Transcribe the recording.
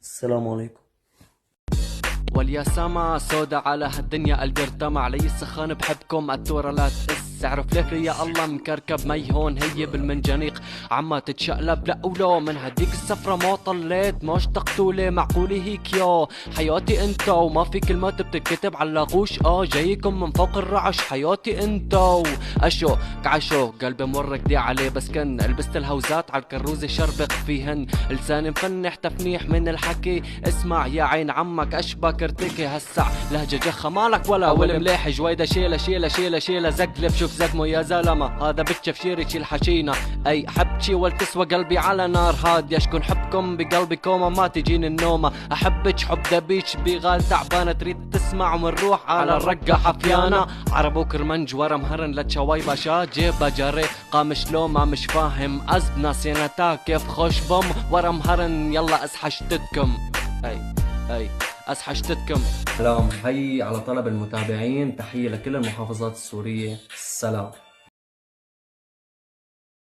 السلام عليكم. والياسامة سودا على هالدنيا قلبي ارتمى علي السخان بحبكم التورة لا تقس اعرف ليه يا الله مكركب مي هون هي بالمنجنيق عما تتشقلب لا ولو من هديك السفرة ما طليت ما اشتقتولي معقولي هيك يا حياتي انتو ما في كلمات بتتكتب على غوش جايكم من فوق الرعش حياتي انتو اشو كعشو قلبي مركدي عليه بس كن لبست الهوزات على الكروزة شربق فيهن لساني مفنح تفنيح من الحكي اسمع يا عين عمك اشبك ارتكي هالسع لهجة جخة مالك ولا والمليح جويدة شيلة شيلة شيلة شيلة زقلب شوف زقمه يا زلمة هذا بتشفشيري شيل حشينا اي حبشي والتسوى قلبي على نار هاد يشكن حبكم بقلبي كوما ما تجيني النومة احبك حب دبيش بغال تعبانة تريد تسمع ونروح على الرقة حفيانة عربو كرمنج ورا مهرن لتشواي باشا جيبا جري قام شلومة مش فاهم أزبنا سينتا كيف خوش بم ورا مهرن يلا اسحشتتكم اي اسحشتتكم. سلام، هي على طلب المتابعين، تحية لكل المحافظات السورية. السلام.